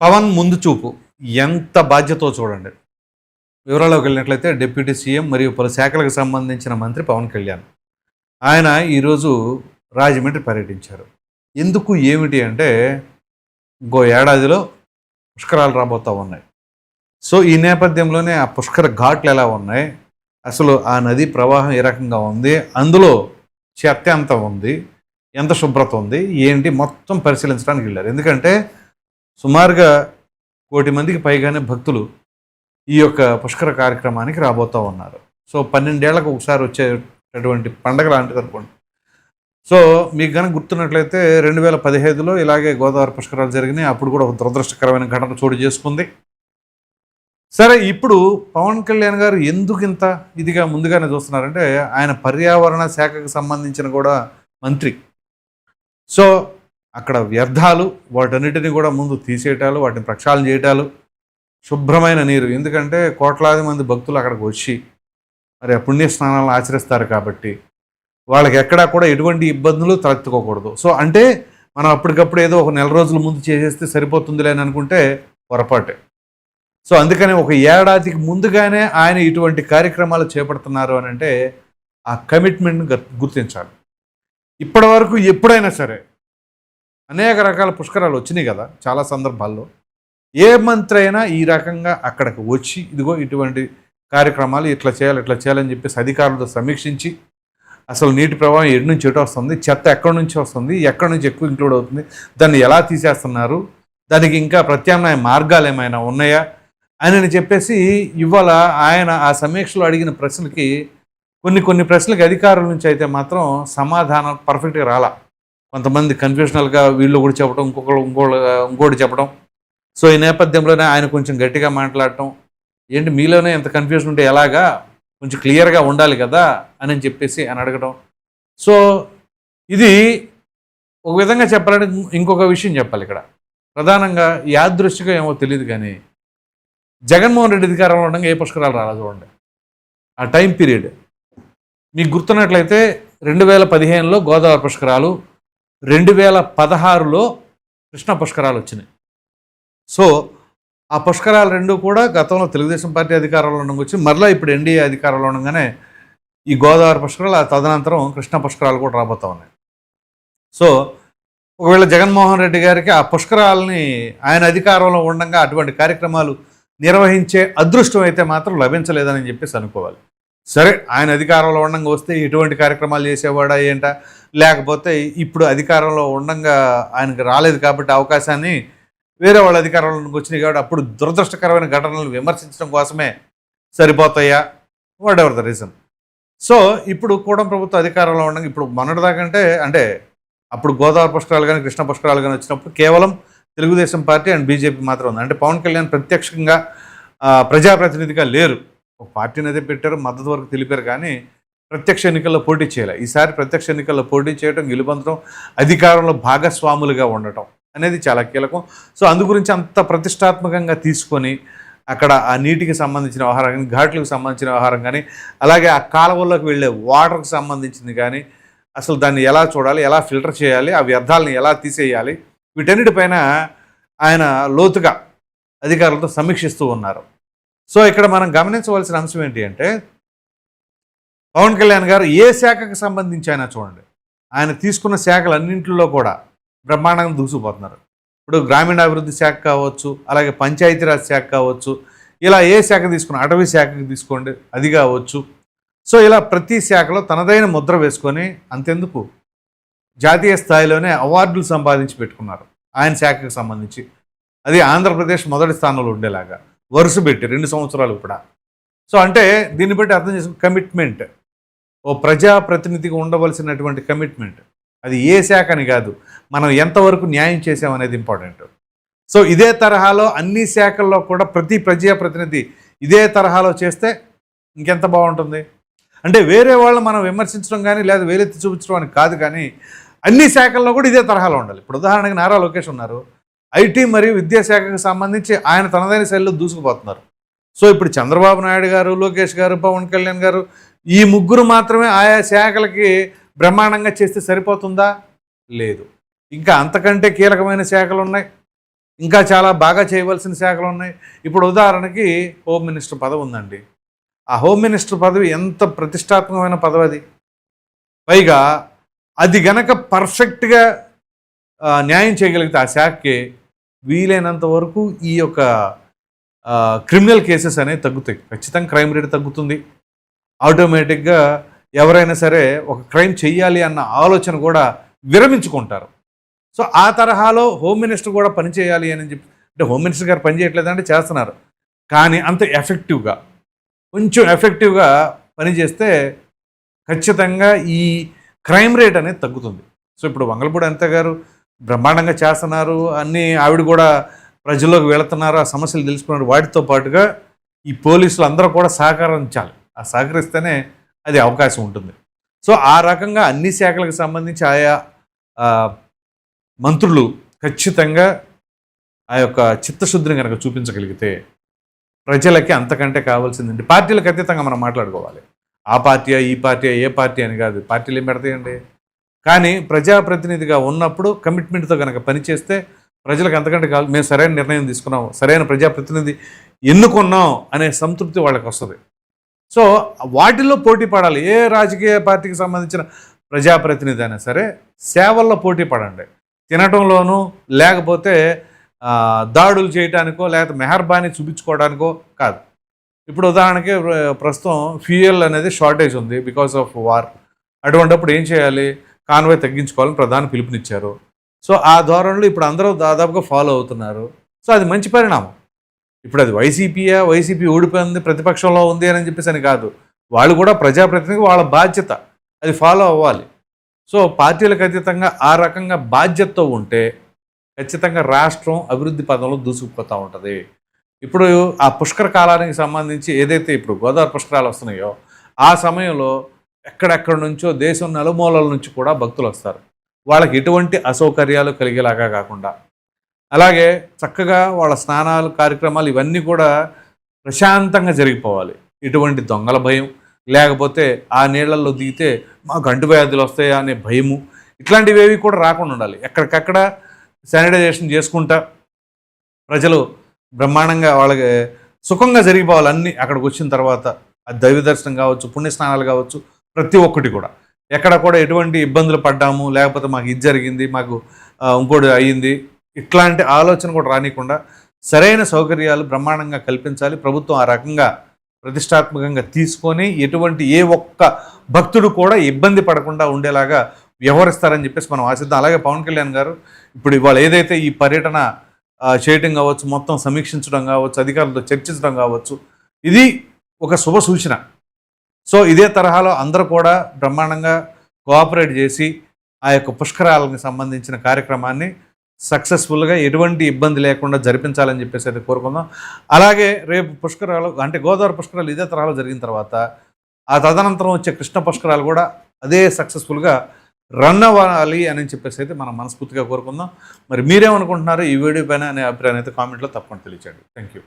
పవన్ ముందు చూపు ఎంత బాధ్యతో చూడండి. వివరాల్లోకి వెళ్ళినట్లయితే డిప్యూటీ సీఎం మరియు పలు శాఖలకు సంబంధించిన మంత్రి పవన్ కళ్యాణ్. ఆయన ఈరోజు రాజమండ్రి పర్యటించారు. ఎందుకు ఏమిటి అంటే ఇంకో ఏడాదిలో పుష్కరాలు రాబోతూ ఉన్నాయి. సో ఈ నేపథ్యంలోనే ఆ పుష్కర ఘాట్లు ఎలా ఉన్నాయి, అసలు ఆ నది ప్రవాహం ఏ రకంగా ఉంది, అందులో చెత్త ఎంత ఉంది, ఎంత శుభ్రత ఉంది, ఏంటి మొత్తం పరిశీలించడానికి వెళ్ళారు. ఎందుకంటే సుమారుగా 1,00,00,000 మందికి పైగానే భక్తులు ఈ యొక్క పుష్కర కార్యక్రమానికి రాబోతూ ఉన్నారు. సో 12 ఏళ్లకు ఒకసారి వచ్చేటటువంటి పండగ లాంటిది అనుకోండి. సో మీకు కనుక గుర్తున్నట్లయితే 2015లో ఇలాగే గోదావరి పుష్కరాలు జరిగినాయి. అప్పుడు కూడా ఒక దురదృష్టకరమైన ఘటన చోటు చేసుకుంది. సరే, ఇప్పుడు పవన్ కళ్యాణ్ గారు ఎందుకు ఇంత ఇదిగా ముందుగానే చూస్తున్నారంటే ఆయన పర్యావరణ శాఖకు సంబంధించిన కూడా మంత్రి. సో అక్కడ వ్యర్థాలు వాటన్నిటిని కూడా ముందు తీసేయటాలు, వాటిని ప్రక్షాళన చేయటాలు, శుభ్రమైన నీరు. ఎందుకంటే కోట్లాది మంది భక్తులు అక్కడికి వచ్చి మరి ఆ పుణ్య స్నానాలను ఆచరిస్తారు కాబట్టి వాళ్ళకి ఎక్కడా కూడా ఎటువంటి ఇబ్బందులు తలెత్తుకోకూడదు. సో అంటే మనం అప్పటికప్పుడు ఏదో ఒక నెల రోజుల ముందు చేసేస్తే సరిపోతుందిలే అని అనుకుంటే పొరపాటే. సో అందుకని ఒక ఏడాదికి ముందుగానే ఆయన ఇటువంటి కార్యక్రమాలు చేపడుతున్నారు అని అంటే ఆ కమిట్మెంట్ని గుర్తించాలి. ఇప్పటి వరకు ఎప్పుడైనా సరే అనేక రకాల పుష్కరాలు వచ్చినాయి కదా చాలా సందర్భాల్లో. ఏ మంత్రి అయినా ఈ రకంగా అక్కడికి వచ్చి ఇదిగో ఇటువంటి కార్యక్రమాలు ఇట్లా చేయాలని చెప్పేసి అధికారులతో సమీక్షించి అసలు నీటి ప్రవాహం ఎటు నుంచి ఎటు వస్తుంది, చెత్త ఎక్కడి నుంచి వస్తుంది, ఎక్కడి నుంచి ఎక్కువ ఇంక్లూడ్ అవుతుంది, దాన్ని ఎలా తీసేస్తున్నారు, దానికి ఇంకా ప్రత్యామ్నాయ మార్గాలు ఏమైనా ఉన్నాయా అని చెప్పేసి ఇవాళ ఆయన ఆ సమీక్షలో అడిగిన ప్రశ్నలకి కొన్ని ప్రశ్నలకి అధికారుల నుంచి అయితే మాత్రం సమాధానం పర్ఫెక్ట్గా రాలా. కొంతమంది కన్ఫ్యూషనల్గా వీళ్ళు కూడా చెప్పడం, ఇంకోటి చెప్పడం. సో ఈ నేపథ్యంలోనే ఆయన కొంచెం గట్టిగా మాట్లాడటం, ఏంటి మీలోనే ఎంత కన్ఫ్యూజన్ ఉంటే ఎలాగా, కొంచెం క్లియర్గా ఉండాలి కదా అని చెప్పేసి అని అడగడం. సో ఇది ఒక విధంగా చెప్పాలంటే ఇంకొక విషయం చెప్పాలి ఇక్కడ. ప్రధానంగా యాదృష్టిగా ఏమో తెలియదు కానీ జగన్మోహన్ రెడ్డి అధికారంలో ఉండగా ఏ పుష్కరాలు రాలా చూడండి. ఆ టైం పీరియడ్ మీకు గుర్తున్నట్లయితే 2015లో గోదావరి పుష్కరాలు, 2016లో కృష్ణ పుష్కరాలు వచ్చినాయి. సో ఆ పుష్కరాలు రెండు కూడా గతంలో తెలుగుదేశం పార్టీ అధికారంలో ఉండగా వచ్చి మరలా ఇప్పుడు ఎన్డీఏ అధికారంలో ఉండగానే ఈ గోదావరి పుష్కరాలు, ఆ తదనంతరం కృష్ణ పుష్కరాలు కూడా రాబోతూ ఉన్నాయి. సో ఒకవేళ జగన్మోహన్ రెడ్డి గారికి ఆ పుష్కరాలని ఆయన అధికారంలో ఉండగా అటువంటి కార్యక్రమాలు నిర్వహించే అదృష్టం అయితే మాత్రం లభించలేదని చెప్పేసి అనుకోవాలి. సరే, ఆయన అధికారంలో ఉండగా వస్తే ఎటువంటి కార్యక్రమాలు చేసేవాడా ఏంటా, లేకపోతే ఇప్పుడు అధికారంలో ఉండగా ఆయనకు రాలేదు కాబట్టి అవకాశాన్ని వేరే వాళ్ళ అధికారంలోకి వచ్చినాయి కాబట్టి అప్పుడు దురదృష్టకరమైన ఘటనలను విమర్శించడం కోసమే సరిపోతాయా, what ever the reason. So ఇప్పుడు కూటమి ప్రభుత్వ అధికారంలో ఉండగా ఇప్పుడు మొన్నటిదాకంటే అంటే అప్పుడు గోదావరి పుష్కరాలు కానీ కృష్ణ పుష్కరాలు కానీ వచ్చినప్పుడు కేవలం తెలుగుదేశం పార్టీ అండ్ బీజేపీ మాత్రం ఉంది. అంటే పవన్ కళ్యాణ్ ప్రత్యక్షంగా ప్రజాప్రతినిధిగా లేరు. ఒక పార్టీని అయితే పెట్టారు, మద్దతు వరకు తెలిపారు, కానీ ప్రత్యక్ష ఎన్నికల్లో పోటీ చేయాలి. ఈసారి ప్రత్యక్ష ఎన్నికల్లో పోటీ చేయడం, గెలుపొందడం, అధికారంలో భాగస్వాములుగా ఉండటం అనేది చాలా కీలకం. సో అందు గురించి అంత ప్రతిష్టాత్మకంగా తీసుకొని అక్కడ ఆ నీటికి సంబంధించిన వ్యవహారం కానీ, ఘాట్లకు సంబంధించిన వ్యవహారం కానీ, అలాగే ఆ కాలువల్లోకి వెళ్ళే వాటర్కి సంబంధించింది కానీ, అసలు దాన్ని ఎలా చూడాలి, ఎలా ఫిల్టర్ చేయాలి, ఆ వ్యర్థాలని ఎలా తీసేయాలి, వీటన్నిటిపైన ఆయన లోతుగా అధికారులతో సమీక్షిస్తూ ఉన్నారు. సో ఇక్కడ మనం గమనించవలసిన అంశం ఏంటి అంటే పవన్ కళ్యాణ్ గారు ఏ శాఖకు సంబంధించి అయినా చూడండి, ఆయన తీసుకున్న శాఖలన్నింటిలో కూడా బ్రహ్మాండంగా దూసుకుపోతున్నారు. ఇప్పుడు గ్రామీణాభివృద్ధి శాఖ కావచ్చు, అలాగే పంచాయతీరాజ్ శాఖ కావచ్చు, ఇలా ఏ శాఖ తీసుకున్నా, అటవీ శాఖకి తీసుకోండి అది కావచ్చు. సో ఇలా ప్రతి శాఖలో తనదైన ముద్ర వేసుకొని అంతెందుకు జాతీయ స్థాయిలోనే అవార్డులు సంపాదించి పెట్టుకున్నారు ఆయన శాఖకు సంబంధించి. అది ఆంధ్రప్రదేశ్ మొదటి స్థానంలో ఉండేలాగా వరుస పెట్టి 2 సంవత్సరాలు కూడా. సో అంటే దీన్ని బట్టి అర్థం చేసుకున్న కమిట్మెంట్, ఓ ప్రజాప్రతినిధిగా ఉండవలసినటువంటి కమిట్మెంట్, అది ఏ శాఖ అని కాదు, మనం ఎంతవరకు న్యాయం చేసామనేది ఇంపార్టెంట్. సో ఇదే తరహాలో అన్ని శాఖల్లో కూడా ప్రతి ప్రజాప్రతినిధి ఇదే తరహాలో చేస్తే ఇంకెంత బాగుంటుంది. అంటే వేరే వాళ్ళు మనం విమర్శించడం కానీ లేదా వేలెత్తి చూపించడం అని కాదు, కానీ అన్ని శాఖల్లో కూడా ఇదే తరహాలో ఉండాలి. ఇప్పుడు ఉదాహరణకి నారా లోకేష్ ఉన్నారు, ఐటీ మరియు విద్యాశాఖకు సంబంధించి ఆయన తనదైన శైలిలో దూసుకుపోతున్నారు. సో ఇప్పుడు చంద్రబాబు నాయుడు గారు, లోకేష్ గారు, పవన్ కళ్యాణ్ గారు ఈ ముగ్గురు మాత్రమే ఆయా శాఖలకి బ్రహ్మాండంగా చేస్తే సరిపోతుందా? లేదు, ఇంకా అంతకంటే కీలకమైన శాఖలు ఉన్నాయి. ఇంకా చాలా బాగా చేయవలసిన శాఖలు ఉన్నాయి. ఇప్పుడు ఉదాహరణకి హోమ్ మినిస్టర్ పదవి ఉందండి. ఆ హోమ్ మినిస్టర్ పదవి ఎంత ప్రతిష్టాత్మకమైన పదవి అది. పైగా అది గనక పర్ఫెక్ట్‌గా న్యాయం చేయగలిగితే ఆ శాఖకి వీలైనంత వరకు ఈ యొక్క క్రిమినల్ కేసెస్ అనేవి తగ్గుతాయి. ఖచ్చితంగా క్రైమ్ రేట్ తగ్గుతుంది. ఆటోమేటిక్‌గా ఎవరైనా సరే ఒక క్రైమ్ చెయ్యాలి అన్న ఆలోచన కూడా విరమించుకుంటారు. సో ఆ తరహాలో హోమ్ మినిస్టర్ కూడా పనిచేయాలి అని చెప్పి, అంటే హోమ్ మినిస్టర్ గారు పని చేయట్లేదంటే చేస్తున్నారు. కానీ అంత ఎఫెక్టివ్‌గా, కొంచెం ఎఫెక్టివ్‌గా పనిచేస్తే ఖచ్చితంగా ఈ క్రైమ్ రేట్ అనేది తగ్గుతుంది. సో ఇప్పుడు వంగలపూడి అనిత గారు బ్రహ్మాండంగా చేస్తున్నారు. అన్నీ ఆవిడ కూడా ప్రజల్లోకి వెళుతున్నారు. ఆ సమస్యలు తెలుసుకున్నారు. వాటితో పాటుగా ఈ పోలీసులు అందరూ కూడా సహకరించాలి. ఆ సహకరిస్తేనే అది అవకాశం ఉంటుంది. సో ఆ రకంగా అన్ని శాఖలకు సంబంధించి ఆయా మంత్రులు ఖచ్చితంగా ఆ యొక్క చిత్తశుద్ధిని కనుక చూపించగలిగితే ప్రజలకి అంతకంటే కావాల్సిందండి. పార్టీలకు అతీతంగా మనం మాట్లాడుకోవాలి. ఆ పార్టీయా, ఈ పార్టీయా, ఏ పార్టీ అని కాదు. పార్టీలు ఏం పెడతాయండి. కానీ ప్రజాప్రతినిధిగా ఉన్నప్పుడు కమిట్మెంట్తో కనుక పనిచేస్తే ప్రజలకు అంతకంటే కావాలి. మేము సరైన నిర్ణయం తీసుకున్నాం, సరైన ప్రజాప్రతినిధి ఎన్నుకున్నాం అనే సంతృప్తి వాళ్ళకి వస్తుంది. సో వాటిల్లో పోటీ పడాలి. ఏ రాజకీయ పార్టీకి సంబంధించిన ప్రజాప్రతినిధి అయినా సరే సేవల్లో పోటీ పడండి. తినటంలోనూ లేకపోతే దాడులు చేయటానికో లేకపోతే మెహర్బానీ చూపించుకోవడానికో కాదు. ఇప్పుడు ఉదాహరణకి ప్రస్తుతం ఫ్యూయల్ అనేది షార్టేజ్ ఉంది బికాస్ ఆఫ్ వార్. అటువంటిప్పుడు ఏం చేయాలి? కాన్వాయ్ తగ్గించుకోవాలని ప్రధాని పిలుపునిచ్చారు. సో ఆ ధోరణిలో ఇప్పుడు అందరూ దాదాపుగా ఫాలో అవుతున్నారు. సో అది మంచి పరిణామం. ఇప్పుడు అది వైసీపీ ఓడిపోయింది, ప్రతిపక్షంలో ఉంది అని చెప్పేసి అని కాదు. వాళ్ళు కూడా ప్రజాప్రతినిధి, వాళ్ళ బాధ్యత అది ఫాలో అవ్వాలి. సో పార్టీలకు అతీతంగా ఆ రకంగా బాధ్యతతో ఉంటే ఖచ్చితంగా రాష్ట్రం అభివృద్ధి పదంలో దూసుకుపోతూ ఉంటుంది. ఇప్పుడు ఆ పుష్కర కాలానికి సంబంధించి ఏదైతే ఇప్పుడు గోదావరి పుష్కరాలు వస్తున్నాయో ఆ సమయంలో ఎక్కడెక్కడి నుంచో దేశం నలుమూలల నుంచి కూడా భక్తులు వస్తారు. వాళ్ళకి ఎటువంటి అసౌకర్యాలు కలిగేలాగా కాకుండా, అలాగే చక్కగా వాళ్ళ స్నానాలు కార్యక్రమాలు ఇవన్నీ కూడా ప్రశాంతంగా జరిగిపోవాలి. ఇటువంటి దొంగల భయం, లేకపోతే ఆ నీళ్లలో దిగితే మాకు అంటువ్యాధులు వస్తాయా అనే భయము, ఇట్లాంటివి కూడా రాకుండా ఉండాలి. ఎక్కడికక్కడ శానిటైజేషన్ చేసుకుంటా ప్రజలు బ్రహ్మాండంగా వాళ్ళకి సుఖంగా జరిగిపోవాలి. అన్నీ అక్కడికి వచ్చిన తర్వాత అది దైవ దర్శనం కావచ్చు, పుణ్యస్నానాలు కావచ్చు, ప్రతి ఒక్కటి కూడా ఎక్కడ కూడా ఎటువంటి ఇబ్బందులు పడ్డాము, లేకపోతే మాకు ఇది జరిగింది, మాకు ఇంకోటి అయ్యింది, ఇట్లాంటి ఆలోచన కూడా రానికుండా సరైన సౌకర్యాలు బ్రహ్మాండంగా కల్పించాలి. ప్రభుత్వం ఆ రకంగా ప్రతిష్టాత్మకంగా తీసుకొని ఎటువంటి ఏ ఒక్క భక్తుడు కూడా ఇబ్బంది పడకుండా ఉండేలాగా వ్యవహరిస్తారని చెప్పేసి మనం ఆశిద్దాం. అలాగే పవన్ కళ్యాణ్ గారు ఇప్పుడు ఇవాళ ఏదైతే ఈ పర్యటన చేయటం కావచ్చు, మొత్తం సమీక్షించడం కావచ్చు, అధికారులతో చర్చించడం కావచ్చు, ఇది ఒక శుభ సూచన. సో ఇదే తరహాలో అందరూ కూడా బ్రహ్మాండంగా కోఆపరేట్ చేసి ఆ యొక్క పుష్కరాలకు సంబంధించిన కార్యక్రమాన్ని సక్సెస్ఫుల్గా ఎటువంటి ఇబ్బంది లేకుండా జరిపించాలని చెప్పేసి అయితే కోరుకుందాం. అలాగే రేపు పుష్కరాలు అంటే గోదావరి పుష్కరాలు ఇదే తరహాలో జరిగిన తర్వాత ఆ తదనంతరం వచ్చే కృష్ణ పుష్కరాలు కూడా అదే సక్సెస్ఫుల్గా రన్ అవ్వాలి అని చెప్పేసి అయితే మనం మనస్ఫూర్తిగా కోరుకుందాం. మరి మీరేమనుకుంటున్నారు ఈ వీడియో పైన అనే అభిప్రాయం అయితే కామెంట్లో తప్పకుండా తెలియచేయండి. Thank you.